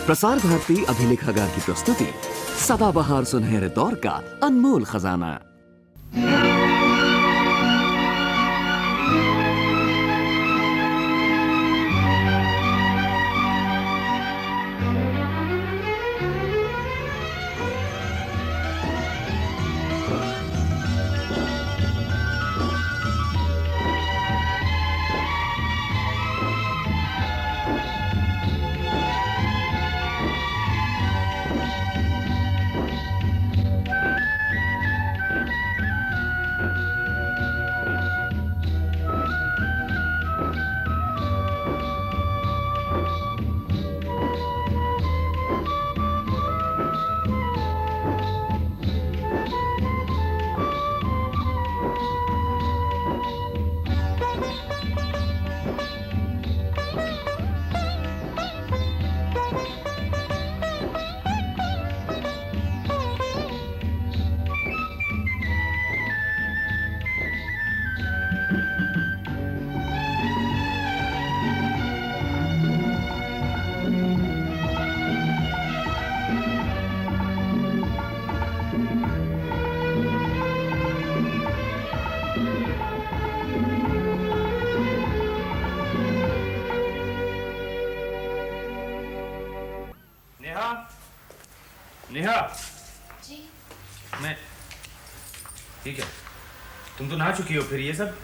प्रसार भारती अभिलेखागार की प्रस्तुति सदाबहार सुनहरे दौर का अनमोल खजाना। नेहा जी मैं ठीक है। तुम तो नहा चुकी हो, फिर ये सब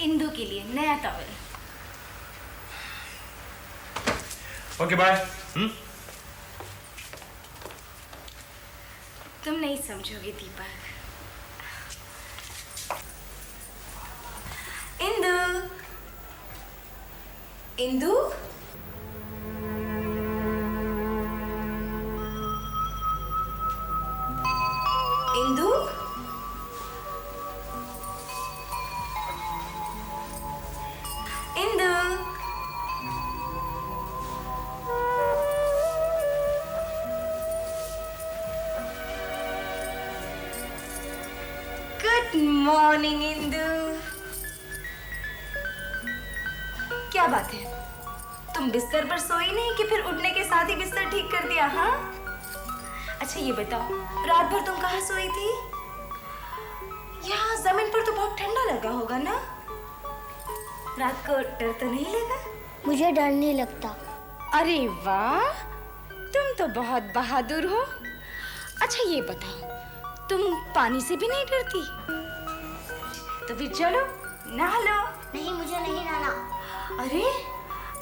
इंदु के लिए नया टॉवल। Okay bye. तुम नहीं समझोगे दीपक। Indu Indu Indu Indu good morning Indu. क्या बात है, तुम बिस्तर पर सोई नहीं कि फिर उठने के साथ ही बिस्तर ठीक कर दिया? हाँ, अच्छा ये बताओ, रात भर तुम कहाँ सोई थी? यहाँ जमीन पर तो बहुत ठंडा लगा होगा ना? रात को डर तो नहीं लगा? मुझे डर नहीं लगता। अरे वाह, तुम तो बहुत बहादुर हो। अच्छा ये बताओ, तुम पानी से भी नहीं डरती? तो फिर चलो नहा लो। नहीं, मुझे नहीं नहाना। अरे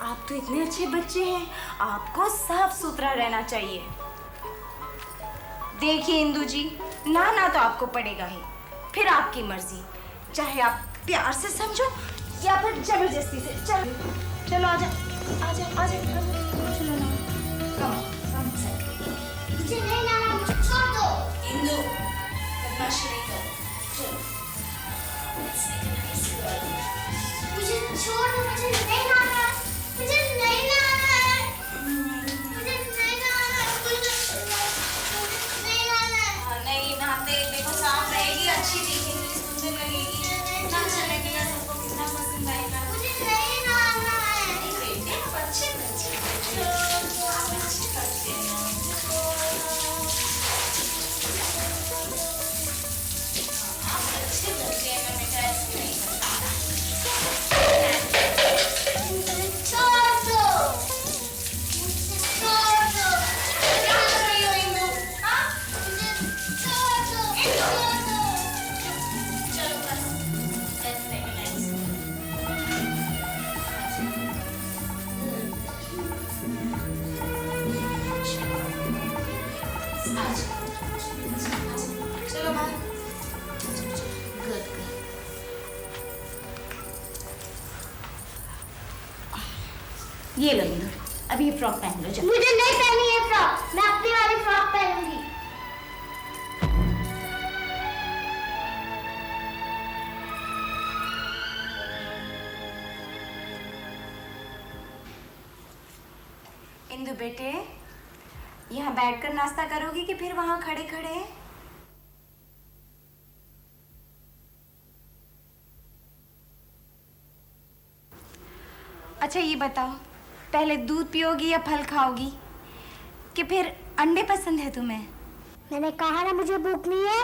आप तो इतने अच्छे बच्चे हैं, आपको साफ सुथरा रहना चाहिए। देखिए इंदु जी, नहाना तो आपको पड़ेगा ही, फिर आपकी मर्जी, चाहे आप प्यार से समझो या फिर जबरदस्ती से। चलो चलो आजा आजा आजा, चलो ना, कम मुझे नहीं नहाना, मुझे छोड़ दो। इंदु बदमाशी नहीं करो, चलो। मुझे छोड़ दो, मुझे नहीं नहाना, मुझे नहीं नहाना है, मुझे नहीं नहाना है, नहीं नहाना है। नहीं नहाते देखो साफ रहेगी, अच्छी दिखेगी, सुंदर लगेगी, ना चलेगा, सबको कितना पसंद आएगा। मुझे नहीं नहाना है। नहीं बेटे, आप अच्छे बच्चे हैं, आप अच्छे बच्चे हैं। आप अच्छे बच्चे हैं, मैं बेटा ऐसे नहीं करता। मुझे छोड़ दो, मुझे छोड़ दो। क्या कर रही हो इंदु? हाँ? मुझे छोड़ दो, छोड़ दो। चलो बस, let's take a nice चलो बाहर। Good good. ये लो इंदु, अभी ये फ्रॉक पहन लो। चलो मुझे नहीं पहनी है फ्रॉक, मैं अपनी वाली फ्रॉक पहनूंगी। इंदु बेटे, यहाँ बैठकर नाश्ता करोगी कि फिर वहाँ खड़े खड़े? अच्छा ये बताओ, पहले दूध पियोगी या फल खाओगी? कि फिर अंडे पसंद है तुम्हें? मैंने कहा ना मुझे भूख नहीं है।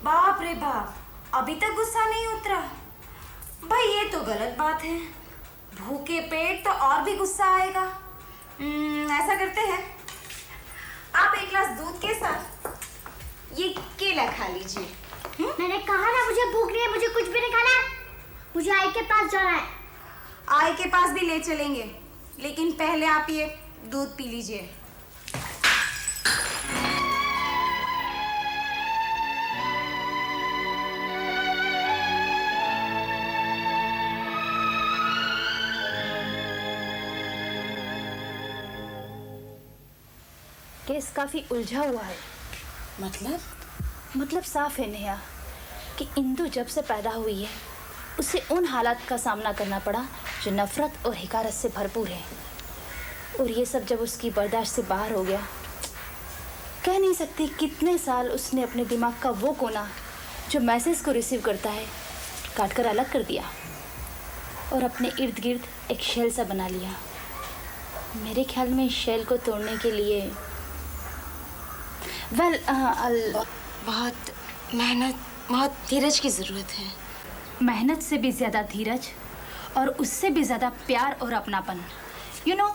बाप रे बाप, अभी तक गुस्सा नहीं उतरा? भाई ये तो गलत बात है। भूखे पेट तो और भी गुस्सा आएगा। ऐसा करते हैं, आप एक गिलास दूध के साथ ये केला खा लीजिए। मैंने कहा ना मुझे भूख नहीं है, मुझे कुछ भी नहीं खाना। मुझे आई के पास जाना है। आई के पास भी ले चलेंगे, लेकिन पहले आप ये दूध पी लीजिए। केस काफी उलझा हुआ है। मतलब साफ है नेहा कि इंदु जब से पैदा हुई है उसे उन हालात का सामना करना पड़ा जो नफरत और हिकारत से भरपूर है, और ये सब जब उसकी बर्दाश्त से बाहर हो गया, कह नहीं सकती कितने साल उसने अपने दिमाग का वो कोना जो मैसेज को रिसीव करता है काट कर अलग कर दिया और अपने इर्द गिर्द एक शेल सा बना लिया। मेरे ख्याल में इस शेल को तोड़ने के लिए बहुत मेहनत, बहुत धीरज की ज़रूरत है। मेहनत से भी ज़्यादा धीरज और उससे भी ज़्यादा प्यार और अपनापन। यू नो,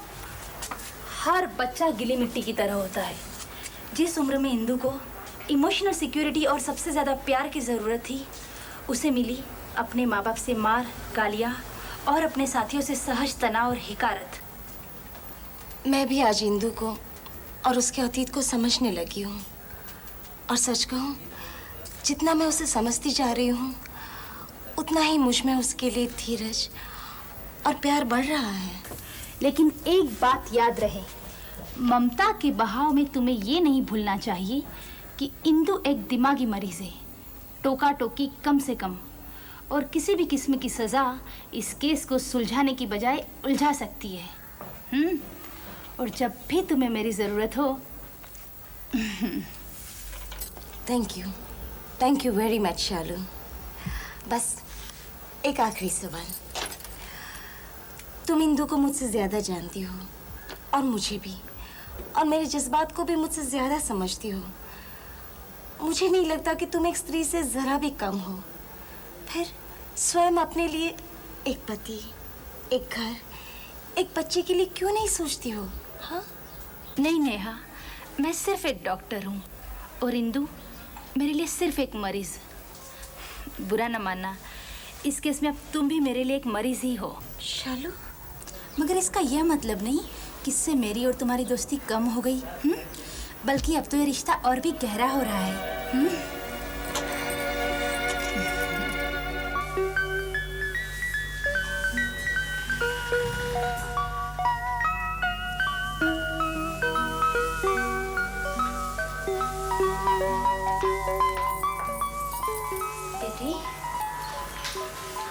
हर बच्चा गिली मिट्टी की तरह होता है। जिस उम्र में इंदु को इमोशनल सिक्योरिटी और सबसे ज़्यादा प्यार की ज़रूरत थी, उसे मिली अपने माँ बाप से मार, गालियाँ और अपने साथियों से सहज तनाव और हिकारत। मैं भी आज इंदु को और उसके अतीत को समझने लगी हूँ, और सच कहूँ, जितना मैं उसे समझती जा रही हूँ उतना ही मुझ में उसके लिए धीरज और प्यार बढ़ रहा है। लेकिन एक बात याद रहे, ममता के बहाव में तुम्हें ये नहीं भूलना चाहिए कि इंदु एक दिमागी मरीज है। टोका टोकी कम से कम, और किसी भी किस्म की सज़ा इस केस को सुलझाने की बजाय उलझा सकती है। और जब भी तुम्हें मेरी ज़रूरत हो। थैंक यू वेरी मच शालू। बस एक आखिरी सवाल, तुम इंदु को मुझसे ज़्यादा जानती हो और मुझे भी, और मेरे जज्बात को भी मुझसे ज़्यादा समझती हो। मुझे नहीं लगता कि तुम एक स्त्री से ज़रा भी कम हो। फिर स्वयं अपने लिए एक पति, एक घर, एक बच्चे के लिए क्यों नहीं सोचती हो? हाँ? नहीं नेहा, मैं सिर्फ एक डॉक्टर हूँ और इंदु मेरे लिए सिर्फ एक मरीज। बुरा न मानना, इस केस में अब तुम भी मेरे लिए एक मरीज ही हो। शालू, मगर इसका यह मतलब नहीं कि इससे मेरी और तुम्हारी दोस्ती कम हो गई, बल्कि अब तो ये रिश्ता और भी गहरा हो रहा है।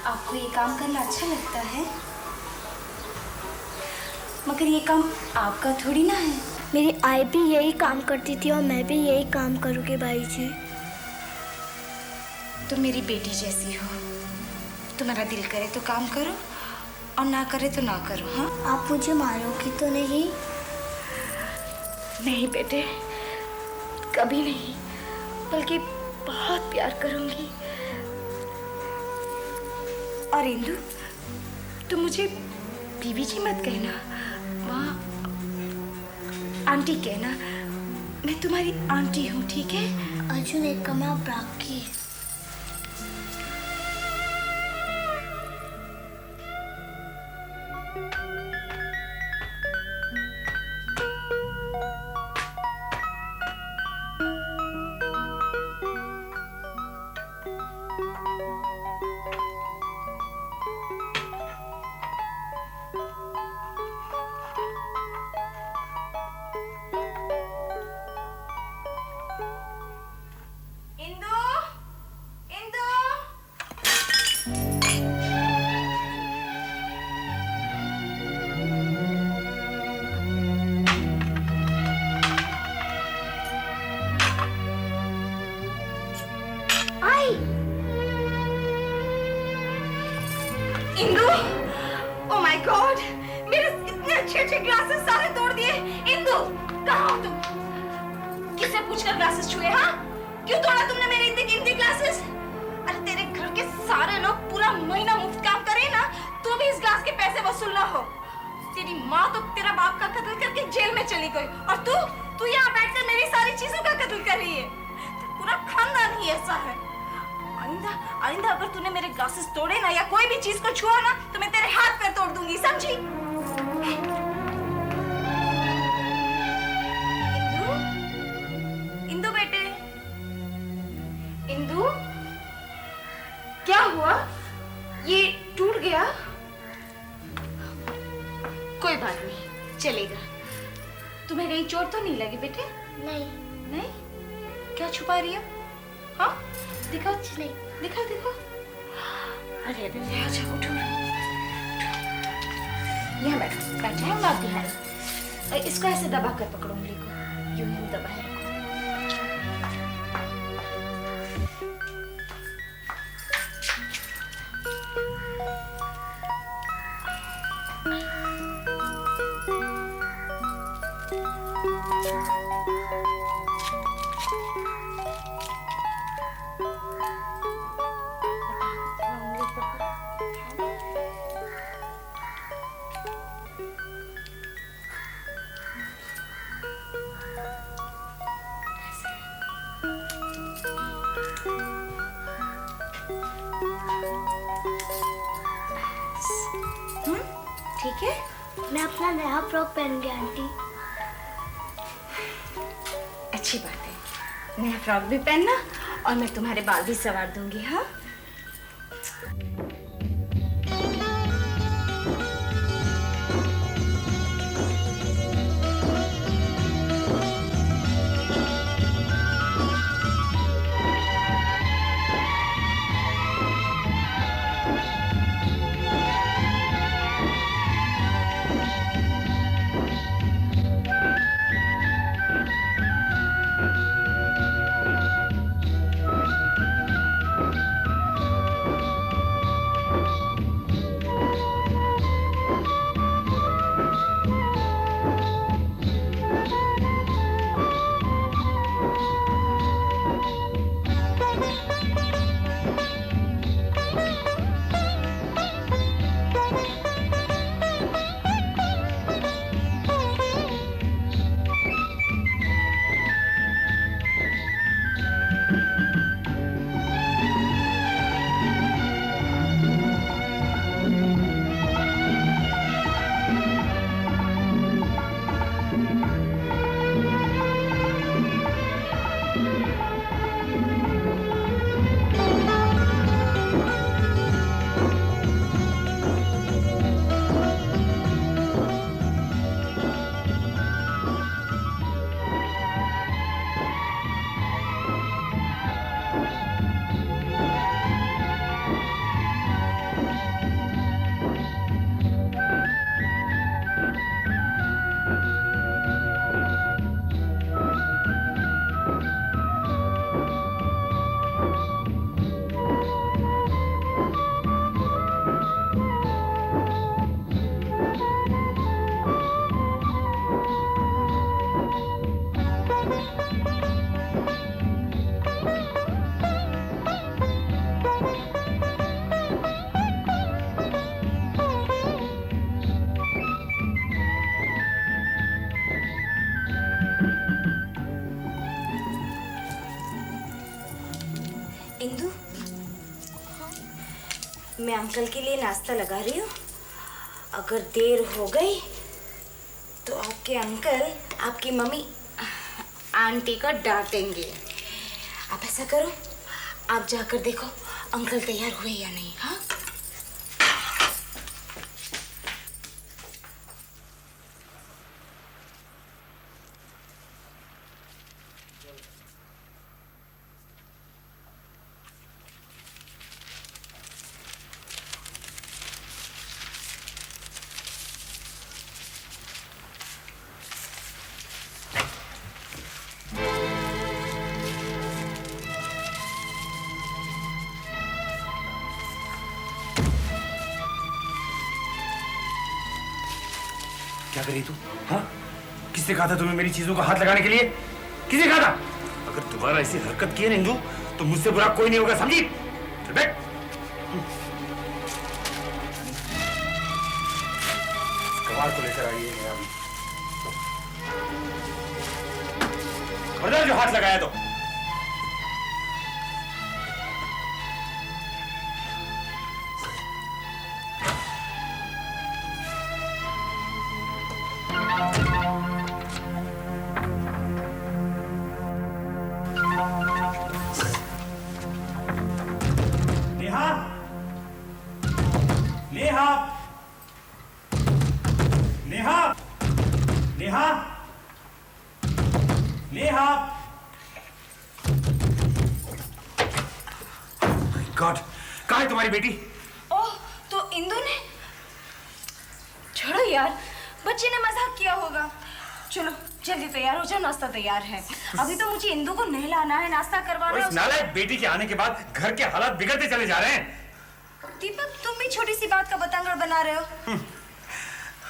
आपको ये काम करना अच्छा लगता है, मगर ये काम आपका थोड़ी ना है। मेरी आई भी यही काम करती थी और मैं भी यही काम करूँगी भाई जी। तुम मेरी बेटी जैसी हो, तुम्हारा दिल करे तो काम करो और ना करे तो ना करो। हाँ, आप मुझे मारोगी तो नहीं? नहीं बेटे, कभी नहीं, बल्कि बहुत प्यार करूंगी। और इंदु, तुम मुझे बीवी जी मत कहना, वहाँ आंटी कहना। मैं तुम्हारी आंटी हूँ, ठीक है? अर्जुन एक कमा बाकी। इंदु, ओह माय गॉड, मेरे इतने अच्छे ग्लासेस सारे तोड़ दिए। इंदु, कहाँ हो तुम? किससे पूछकर ग्लासेस छुए? हाँ, क्यों तोड़ा तुमने मेरे इतने कीमती ग्लासेस? अरे तेरे घर के सारे लोग पूरा महीना मुफ्त काम करे ना, तो भी इस ग्लास के पैसे वसूल ना हो। तेरी माँ तो तेरा बाप का कत्ल करके जेल में चली गई, और तू यहाँ बैठकर मेरी सारी चीजों का कत्ल कर रही है। पूरा खानदान ही ऐसा है। आइंदा अगर तूने मेरे ग्लासेस तोड़े ना, या कोई भी चीज को छुआ ना, तो मैं तेरे हाथ पैर तोड़ दूंगी, समझी? इंदु बेटे, इंदु, क्या हुआ? ये टूट गया? कोई बात नहीं, चलेगा। तुम्हें कहीं चोट तो नहीं लगी बेटे? नहीं। नहीं? क्या छुपा रही हो? हाँ, दिखाओ। नहीं। दिखाओ। अरे अच्छा, उठो। यहाँ बैठो, हम बात दिखाएं। इसको ऐसे दबा कर पकड़ो, उंगली को यूं ही दबाए रखो। ठीक है? मैं अपना नया फ्रॉक पहन गया आंटी। अच्छी बात है, नया फ्रॉक भी पहनना, और मैं तुम्हारे बाल भी संवार दूंगी। हाँ, इंदु, मैं अंकल के लिए नाश्ता लगा रही हूँ। अगर देर हो गई तो आपके अंकल आपकी मम्मी आंटी को डांटेंगे। आप ऐसा करो, आप जाकर देखो अंकल तैयार हुए या नहीं। हाँ, क्या करी तू? हाँ, किसने कहा था तुम्हें मेरी चीजों को हाथ लगाने के लिए? किसने कहा था? अगर दोबारा ऐसी हरकत की है ना इंदु, तो मुझसे बुरा कोई नहीं होगा, समझी? चल बैठ। कवार को लेकर आइए अभी। खबरदार जो हाथ लगाया तो। नेहा, नेहा, नेहा, नेहा, नेहा। गॉड, कहाँ है तुम्हारी बेटी? ओह, तो इंदु ने? छोड़ो यार, बच्चे ने मजाक किया होगा। चलो जल्दी तैयार हो जाओ, नाश्ता तैयार है। अभी तो मुझे इंदु को नहलाना है, नाश्ता करवाना है। इस नालायक बेटी के आने के बाद घर के हालात बिगड़ते चले जा रहे हैं। दीपक, तुम भी छोटी सी बात का बतंगड़ बना रहे हो।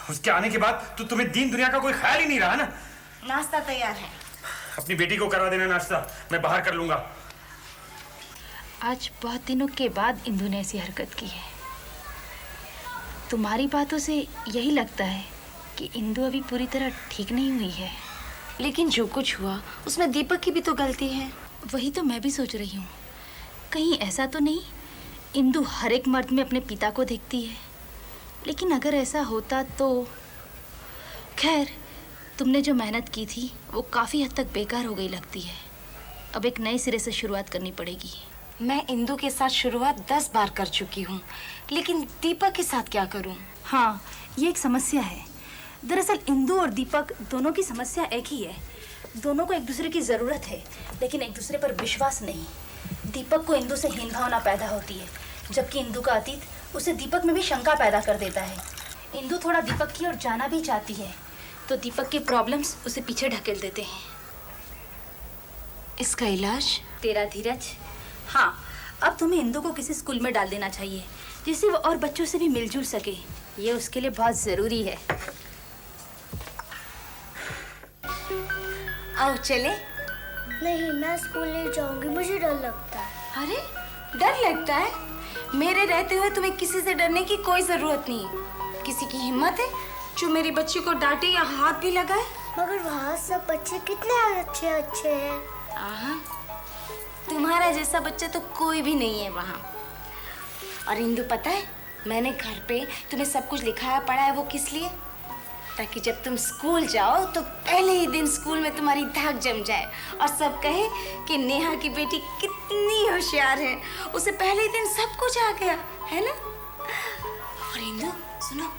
उसके आने के बाद तो तुम्हें दीन दुनिया का कोई ख्याल ही नहीं रहा ना। नाश्ता तैयार है। अपनी बेटी को करवा देना नाश्ता, मैं बाहर कर लूंगा। आज बहुत दिनों के बाद इंदु ने ऐसी हरकत की है। तुम्हारी बातों से यही लगता है कि इंदु अभी पूरी तरह ठीक नहीं हुई है। लेकिन जो कुछ हुआ उसमें दीपक की भी तो गलती है। वही तो मैं भी सोच रही हूँ, कहीं ऐसा तो नहीं इंदु हर एक मर्द में अपने पिता को देखती है। लेकिन अगर ऐसा होता तो खैर, तुमने जो मेहनत की थी वो काफ़ी हद तक बेकार हो गई लगती है। अब एक नए सिरे से शुरुआत करनी पड़ेगी। मैं इंदु के साथ शुरुआत 10 बार कर चुकी हूँ, लेकिन दीपक के साथ क्या करूँ? हाँ, ये एक समस्या है। दरअसल इंदु और दीपक दोनों की समस्या एक ही है। दोनों को एक दूसरे की ज़रूरत है, लेकिन एक दूसरे पर विश्वास नहीं। दीपक को इंदु से हीन भावना पैदा होती है, जबकि इंदु का अतीत उसे दीपक में भी शंका पैदा कर देता है। इंदु थोड़ा दीपक की ओर जाना भी चाहती है, तो दीपक के प्रॉब्लम्स उसे पीछे ढकेल देते हैं। इसका इलाज? तेरा धीरज। हाँ, अब तुम्हें इंदु को किसी स्कूल में डाल देना चाहिए, जिससे वो और बच्चों से भी मिलजुल सके। ये उसके लिए बहुत ज़रूरी है। आओ चले। नहीं, मैं स्कूल नहीं जाऊंगी, मुझे डर लगता है। अरे, डर लगता है? मेरे रहते हुए तुम्हें किसी से डरने की कोई जरूरत नहीं। किसी की हिम्मत है जो मेरी बच्ची को डांटे या हाथ भी लगाए? मगर वहाँ सब बच्चे कितने अच्छे अच्छे हैं। आहा, तुम्हारा जैसा बच्चा तो कोई भी नहीं है वहाँ। और इंदु, पता है मैंने घर पे तुम्हें सब कुछ लिखाया पढ़ा है, वो किस लिए? ताकि जब तुम स्कूल जाओ तो पहले ही दिन स्कूल में तुम्हारी धाक जम जाए और सब कहे कि नेहा की बेटी कितनी होशियार है, उसे पहले ही दिन सब कुछ आ गया है ना। और इंदु सुनो,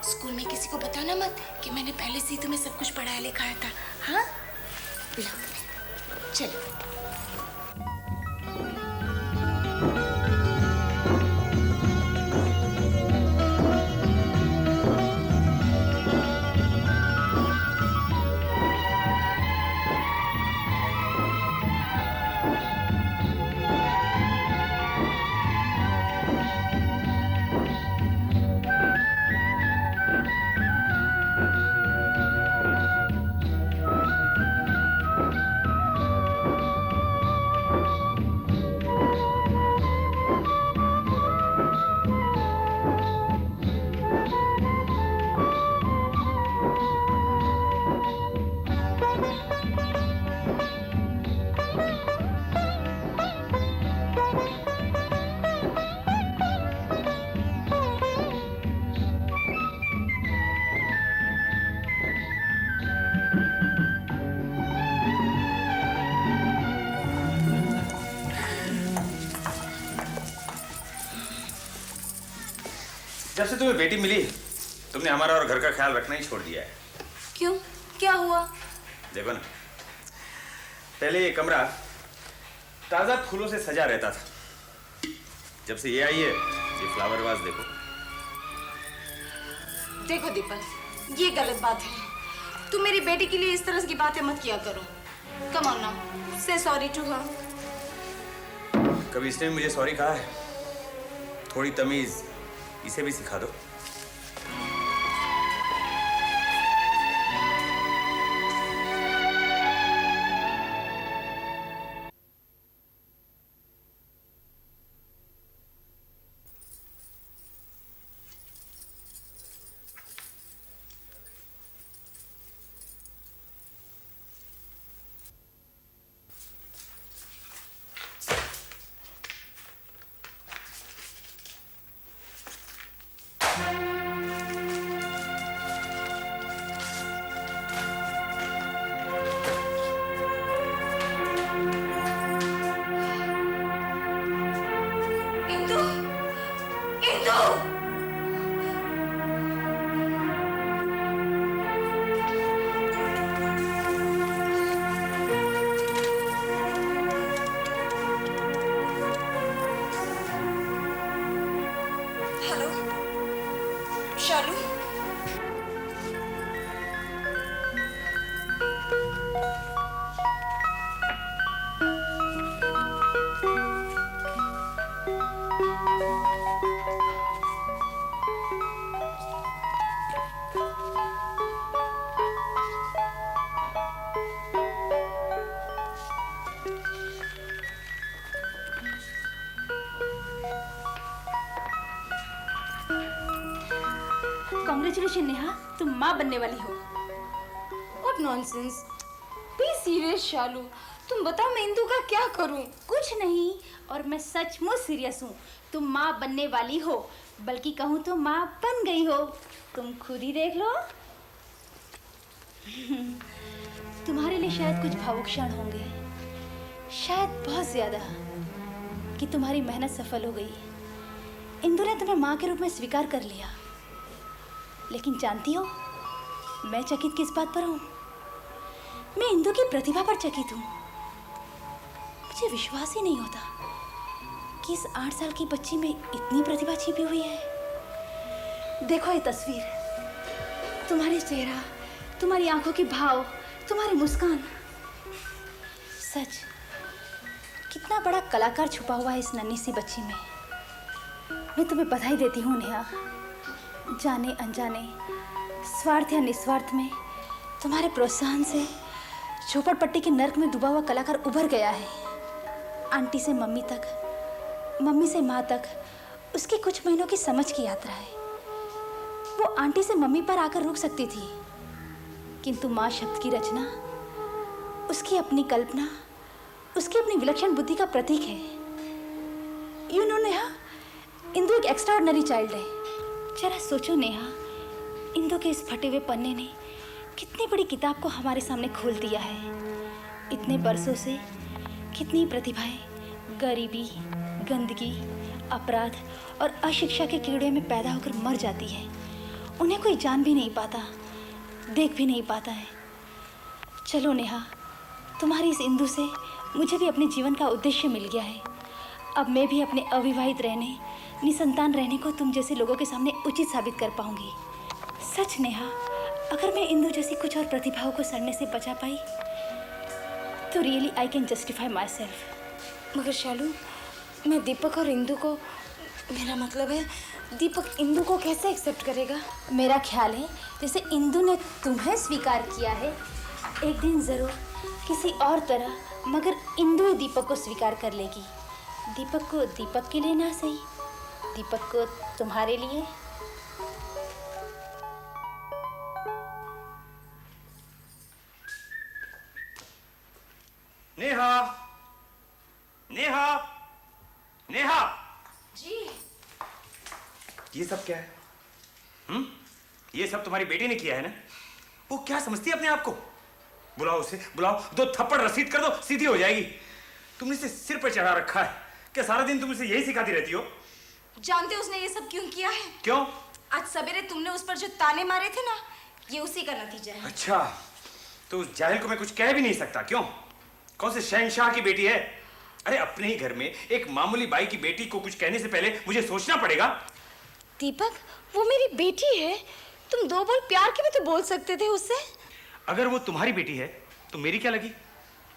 स्कूल में किसी को बताना मत कि मैंने पहले से ही तुम्हें सब कुछ पढ़ाया लिखाया था। हाँ, चलो। जब से तुम्हें बेटी मिली, तुमने हमारा और घर का ख्याल रखना ही छोड़ दिया है। क्यों, क्या हुआ? देखो ना, पहले ये कमरा ताजा फूलों से सजा रहता था। जब से ये आई है, ये फ्लावर वाज देखो। देखो दीपक, ये गलत बात है। तुम मेरी बेटी के लिए इस तरह की बातें मत किया करो। कम ऑन नाउ, से सॉरी टू हर। कभी इसने भी मुझे सॉरी कहा है? थोड़ी तमीज इसे भी सिखा दो। कॉन्ग्रेचुलेशन नेहा, तुम माँ बनने वाली हो। व्हाट नॉनसेंस, बी सीरियस शालू। तुम बताओ मैं इंदु का क्या करूं? कुछ नहीं, और मैं सचमुच सीरियस हूँ। तुम माँ बनने वाली हो, बल्कि कहूँ तो माँ बन गई हो। तुम खुद ही देख लो। तुम्हारे लिए शायद कुछ भावुक क्षण होंगे, शायद बहुत ज्यादा, कि तुम्हारी मेहनत सफल हो गई। इंदु ने तुम्हें माँ के रूप में स्वीकार कर लिया। लेकिन जानती हो मैं चकित किस बात पर हूँ? मैं इंदु की प्रतिभा पर चकित हूँ। मुझे विश्वास ही नहीं होता कि इस 8 साल की बच्ची में इतनी प्रतिभा छिपी हुई है। देखो ये तस्वीर, तुम्हारी चेहरा, तुम्हारी आंखों के भाव, तुम्हारी मुस्कान। सच, कितना बड़ा कलाकार छुपा हुआ है इस नन्ही सी बच्ची में। मैं तुम्हें बधाई देती हूँ नेहा। जाने अनजाने, स्वार्थ या निस्वार्थ में तुम्हारे प्रोत्साहन से झोपड़पट्टी के नर्क में डूबा हुआ कलाकार उभर गया है। आंटी से मम्मी तक, मम्मी से माँ तक उसकी कुछ महीनों की समझ की यात्रा है। वो आंटी से मम्मी पर आकर रुक सकती थी, किंतु माँ शब्द की रचना, उसकी अपनी कल्पना, उसकी अपनी विलक्षण बुद्धि का प्रतीक है। यू नो नेहा, इंदु एक एक्स्ट्राऑर्डिनरी चाइल्ड है। जरा सोचो नेहा, इंदु के इस फटे हुए पन्ने ने कितनी बड़ी किताब को हमारे सामने खोल दिया है। इतने बरसों से कितनी प्रतिभाएं गरीबी, गंदगी, अपराध और अशिक्षा के कीड़े में पैदा होकर मर जाती है। उन्हें कोई जान भी नहीं पाता, देख भी नहीं पाता है। चलो नेहा, तुम्हारी इस इंदु से मुझे भी अपने जीवन का उद्देश्य मिल गया है। अब मैं भी अपने अविवाहित रहने, निसंतान रहने को तुम जैसे लोगों के सामने उचित साबित कर पाऊंगी। सच नेहा, अगर मैं इंदु जैसी कुछ और प्रतिभाओं को सड़ने से बचा पाई तो really I can justify my self. मगर शालू, मैं दीपक और इंदु को, मेरा मतलब है दीपक इंदु को कैसे एक्सेप्ट करेगा? मेरा ख्याल है जैसे इंदु ने तुम्हें स्वीकार किया है, एक दिन ज़रूर किसी और तरह, मगर इंदु ही दीपक को स्वीकार कर लेगी। दीपक को दीपक के लिए ना सही, दीपक को तुम्हारे लिए। नेहा, नेहा, नेहा, जी। ये सब क्या है? ये सब तुम्हारी बेटी ने किया है ना? वो क्या समझती है अपने आप को? बुलाओ उसे, बुलाओ, 2 थप्पड़ रसीद कर दो, सीधी हो जाएगी। तुमने इसे सिर पर चढ़ा रखा है। क्या सारा दिन तुम इसे यही सिखाती रहती हो? जानते हो उसने ये सब क्यों किया है? क्यों? आज सवेरे तुमने उस पर जो ताने मारे थे ना, ये उसी का नतीजा है। अच्छा, तो उस जाहिल को मैं कुछ कह भी नहीं सकता, क्यों? कौन से शहंशाह की बेटी है? अरे अपने ही घर में एक मामूली बाई की बेटी को कुछ कहने से पहले मुझे सोचना पड़ेगा। दीपक, वो मेरी बेटी है। तुम 2 बोल प्यार के भी तो बोल सकते थे उससे। अगर वो तुम्हारी बेटी है तो मेरी क्या लगी?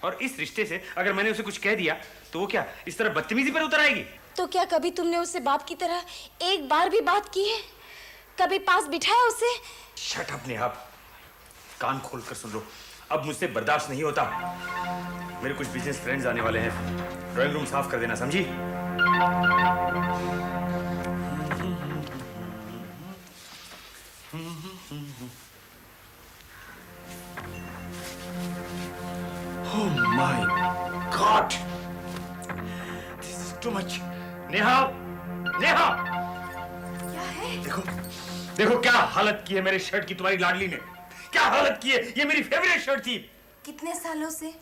और इस रिश्ते से अगर मैंने उसे कुछ कह दिया तो वो क्या इस तरह बदतमीजी पर उतर आएगी? तो क्या कभी तुमने उससे बाप की तरह एक बार भी बात की है? कभी पास बिठाया उसे? शट अप नेहा, कान खोल कर सुन लो। अब मुझसे बर्दाश्त नहीं होता। मेरे कुछ बिजनेस फ्रेंड्स आने वाले हैं। ड्राइंग रूम साफ कर देना, समझी? Oh my God! This is too much. Neha, Neha! क्या है? देखो, देखो क्या हालत की है मेरे शर्ट की तुम्हारी लाडली ने। क्या हालत की है? ये मेरी फेवरेट शर्ट थी। कितने सालों से?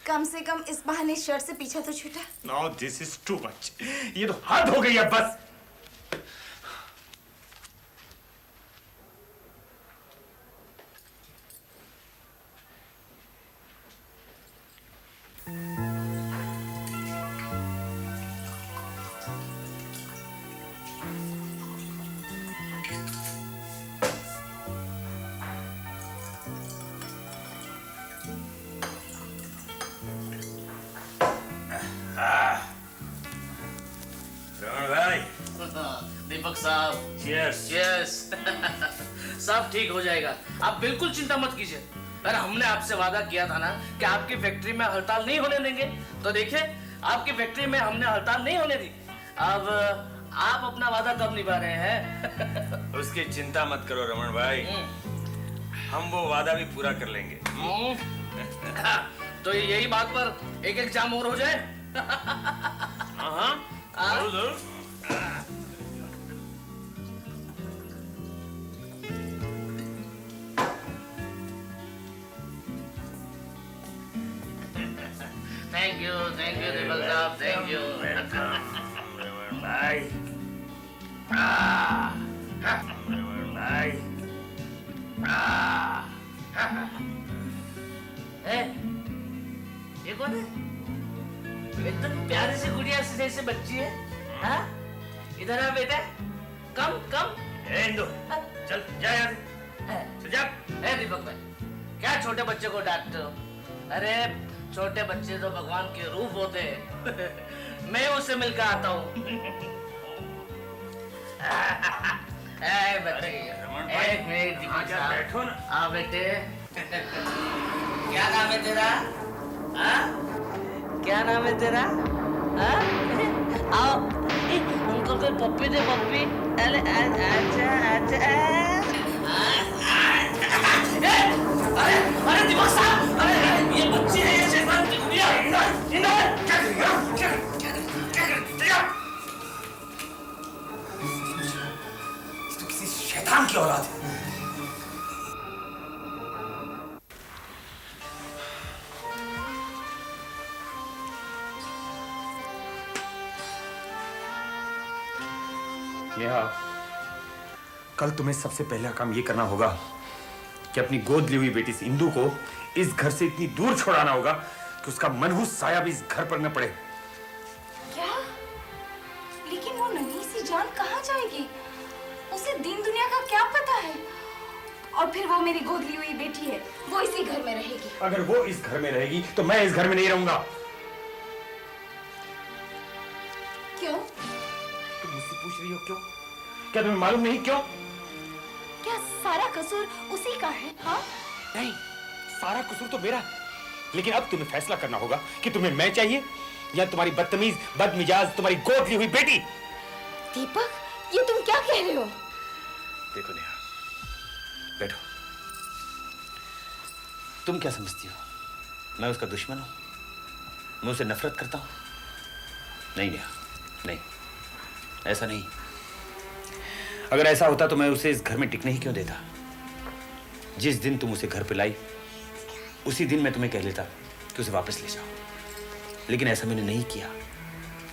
कम से कम इस बहाने शर्ट से पीछा तो छूटा। No, this is too much. ये तो हद हो गई है बस। दीपक साहब, Cheers. यस। सब ठीक हो जाएगा, आप बिल्कुल चिंता मत कीजिए। अरे हमने आपसे वादा किया था ना कि आपकी फैक्ट्री में हड़ताल नहीं होने देंगे, तो देखिए आपकी फैक्ट्री में हमने हड़ताल नहीं होने दी। अब आप अपना वादा कब निभा रहे हैं? उसकी चिंता मत करो रमन भाई, हम वो वादा भी पूरा कर लेंगे। तो यही बात पर एक एग्जाम और हो जाए। हाँ जरूर जरूर। थैंक यू दीपक साहब, थैंक यू। रमन भाई, रमन भाई, ये कौन है? एकदम प्यारी सी गुड़िया से बच्ची है। हाँ? इधर आ बेटा, कम कम। इंदु, चल जा यहाँ से, चल जा। दीपक भाई, क्या छोटे बच्चे को डांटते हो? अरे छोटे बच्चे तो भगवान के रूप होते हैं। मैं उससे मिलकर आता हूँ। बच्चे, एक मिनट दीपक साहब, बैठो ना। आओ बेटे। क्या नाम है तेरा? क्या नाम है तेरा? आओ, उनको कोई पप्पी दे, पप्पी। अरे अच्छा अच्छा। अरे दीपक साहब, अरे ये बच्ची है, ये शैतान की गुड़िया। क्या करेगा? तो किसी शैतान की औलाद है। नेहा, कल तुम्हें सबसे पहला काम ये करना होगा कि अपनी गोद ली हुई बेटी से इंदु को इस घर से इतनी दूर छोड़ाना होगा कि उसका मनहूस साया भी इस घर पर न पड़े। क्या? लेकिन वो नन्ही सी जान कहाँ जाएगी? उसे दीन दुनिया का क्या पता है? और फिर वो मेरी गोद ली हुई बेटी है, वो इसी घर में रहेगी। अगर वो इस घर में रहेगी तो मैं इस घर में नहीं रहूंगा। क्यों? तुम मुझसे पूछ रही हो क्यों? क्या तुम्हें मालूम नहीं क्यों? क्या सारा कसूर उसी का है? हाँ? नहीं, सारा कसूर तो मेरा। लेकिन अब तुम्हें फैसला करना होगा कि तुम्हें मैं चाहिए या तुम्हारी बदतमीज, बदमिजाज, तुम्हारी गोद ली हुई बेटी। दीपक, ये तुम क्या कह रहे हो? देखो नेहा, बैठो। तुम क्या समझती हो? मैं उसका दुश्मन हूं? मैं उसे नफरत करता हूं? नहीं नेहा, नहीं, ऐसा नहीं। अगर ऐसा होता तो मैं उसे इस घर में टिकने ही क्यों देता? जिस दिन तुम उसे घर पे लाई, उसी दिन मैं तुम्हें कह लेता कि उसे वापस ले जाओ। लेकिन ऐसा मैंने नहीं किया।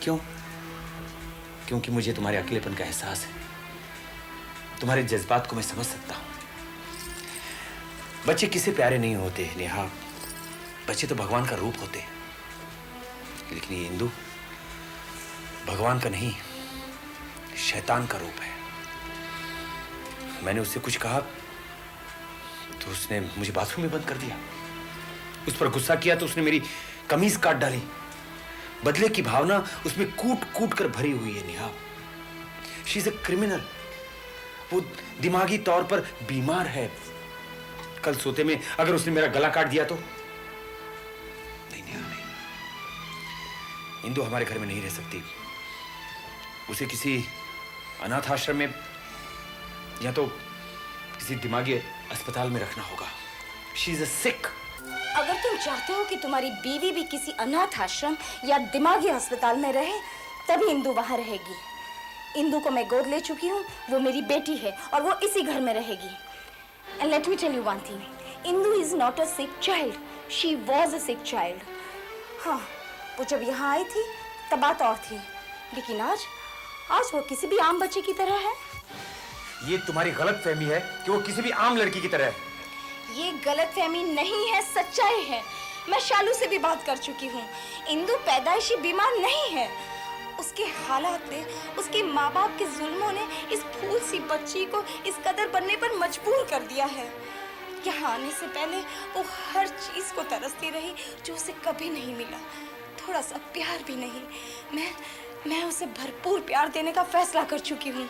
क्यों? क्योंकि मुझे तुम्हारे अकेलेपन का एहसास है। तुम्हारे जज्बात को मैं समझ सकता हूं। बच्चे किसी प्यारे नहीं होते नेहा, बच्चे तो भगवान का रूप होते हैं। लेकिन ये इंदु भगवान का नहीं, शैतान का रूप है। मैंने उससे कुछ कहा तो उसने मुझे बाथरूम में बंद कर दिया। उस पर गुस्सा किया तो उसने मेरी कमीज काट डाली। बदले की भावना उसमें कूट कूट कर भरी हुई है Neha. She is a criminal. वो दिमागी तौर पर बीमार है। कल सोते में अगर उसने मेरा गला काट दिया तो? नहीं नेहा, नहीं। इंदु हमारे घर में नहीं रह सकती। उसे किसी अनाथ आश्रम में या तो किसी दिमागी अस्पताल में रखना होगा। शी इज अ सिक। अगर तुम चाहते हो कि तुम्हारी बीवी भी किसी अनाथ आश्रम या दिमागी अस्पताल में रहे, तभी इंदु वहां रहेगी। इंदु को मैं गोद ले चुकी हूँ, वो मेरी बेटी है और वो इसी घर में रहेगी। And let me tell you one thing, Indu is not a sick child. She was a sick child. हाँ, वो जब यहाँ आई थी तब बात और थी, लेकिन आज वो किसी भी आम बच्चे की तरह है। ये तुम्हारी गलतफहमी है कि वो किसी भी आम लड़की की तरह है। ये गलतफहमी नहीं है, सच्चाई है। मैं शालू से भी बात कर चुकी हूँ। इंदु पैदाइशी बीमार नहीं है। उसके हालात ने, उसके माँ बाप के जुल्मों ने इस फूल सी बच्ची को इस कदर बनने पर मजबूर कर दिया है। यहाँ आने से पहले वो हर चीज को तरसती रही जो उसे कभी नहीं मिला। थोड़ा सा प्यार भी नहीं। मैं उसे भरपूर प्यार देने का फैसला कर चुकी हूँ।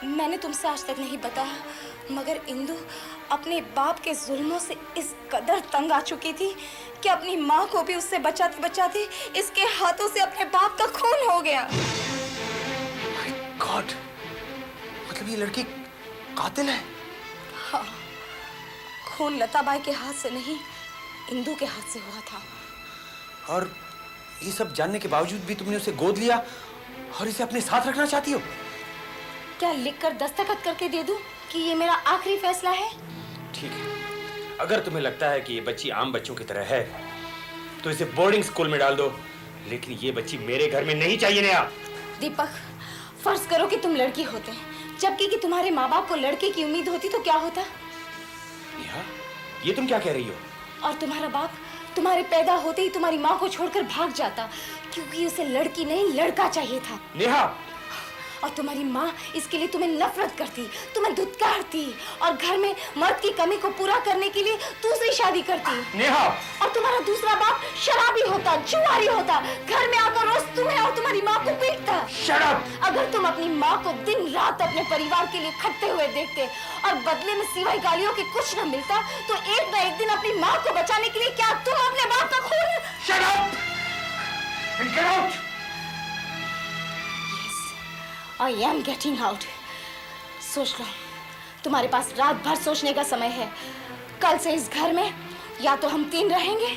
मैंने तुमसे आज तक नहीं बताया, मगर इंदु अपने बाप के जुल्मों से इस कदर तंग आ चुकी थी कि अपनी माँ को भी उससे बचाते बचाते इसके हाथों से अपने बाप का खून हो गया। गॉड, मतलब ये लड़की कातिल है? हाँ, खून लताबाई के हाथ से नहीं, इंदु के हाथ से हुआ था। और ये सब जानने के बावजूद भी तुमने उसे गोद लिया और इसे अपने साथ रखना चाहती हो? क्या लिखकर दस्तखत करके दे दूं कि ये मेरा आखिरी फैसला है? ठीक है, अगर तुम्हें लगता है कि ये बच्ची आम बच्चों की तरह है तो इसे बोर्डिंग स्कूल में डाल दो, लेकिन ये बच्ची मेरे घर में नहीं चाहिए। नेहा, दीपक, फर्ज करो कि तुम लड़की होते, जबकि कि तुम्हारे माँ बाप को लड़के की उम्मीद होती तो क्या होता? नेहा, ये तुम क्या कह रही हो? और तुम्हारा बाप तुम्हारे पैदा होते ही तुम्हारी माँ को छोड़कर भाग जाता, क्योंकि उसे लड़की नहीं लड़का चाहिए था। नेहा, और तुम्हारी माँ इसके लिए तुम्हें नफरत करती, तुम्हें धुतकारती और घर में मर्द की कमी को पूरा करने के लिए दूसरी शादी करती। नेहा, और तुम्हारा दूसरा बाप शराबी होता, जुआरी होता, घर में आकर रोज तुम्हें और तुम्हारी माँ को पीटता। Shut up! अगर तुम अपनी माँ को दिन रात अपने परिवार के लिए खटते हुए देखते और बदले में सिवाय गालियों के कुछ न मिलता, तो एक न एक दिन अपनी माँ को बचाने के लिए क्या तुम अपने बाप का खून? Shut up! Get out! I am getting out. सोच लो, तुम्हारे पास रात भर सोचने का समय है। कल से इस घर में या तो हम 3 रहेंगे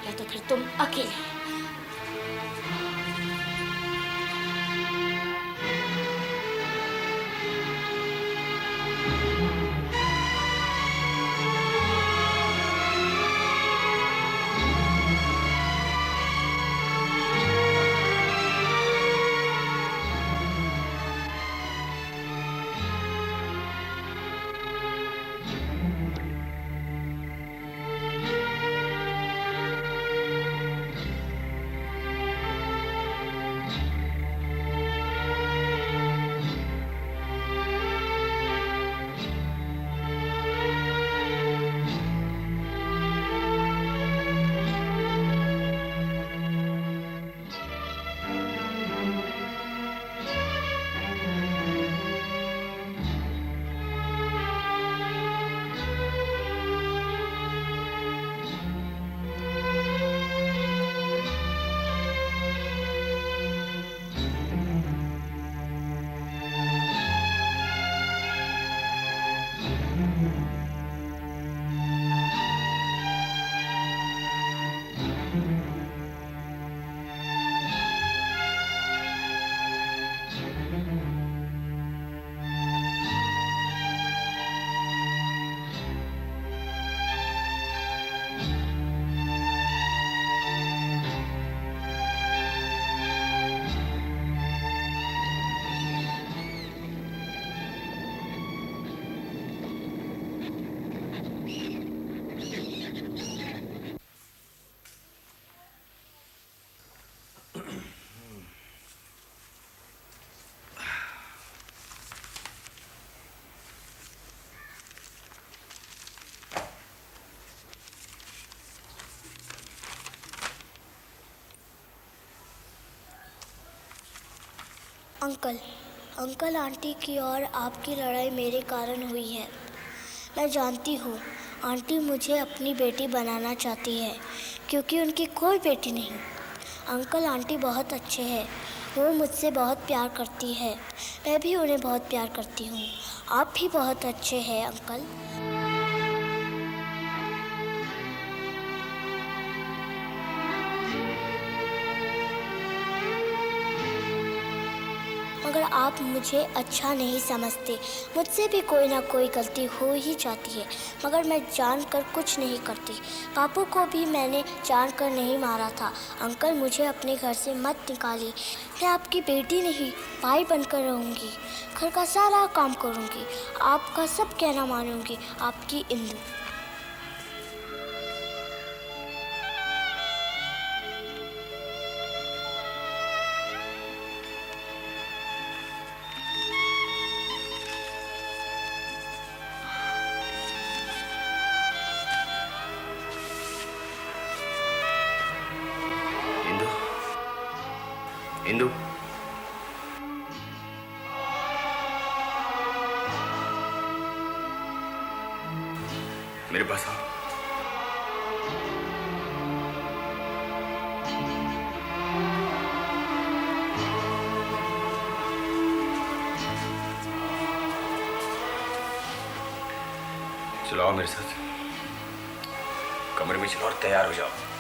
या तो फिर तुम अकेले। अंकल आंटी की और आपकी लड़ाई मेरे कारण हुई है। मैं जानती हूँ आंटी मुझे अपनी बेटी बनाना चाहती है, क्योंकि उनकी कोई बेटी नहीं। अंकल आंटी बहुत अच्छे हैं, वो मुझसे बहुत प्यार करती है, मैं भी उन्हें बहुत प्यार करती हूँ। आप भी बहुत अच्छे हैं अंकल। मगर आप मुझे अच्छा नहीं समझते, मुझसे भी कोई ना कोई गलती हो ही जाती है, मगर मैं जानकर कुछ नहीं करती। पापू को भी मैंने जानकर नहीं मारा था। अंकल मुझे अपने घर से मत निकालिए, मैं आपकी बेटी नहीं भाई बनकर रहूँगी, घर का सारा काम करूँगी, आपका सब कहना मानूँगी। आपकी इंदु। इंदु, मेरे पास आओ। चलो आओ मेरे साथ, कमरे में चलो और तैयार हो जाओ।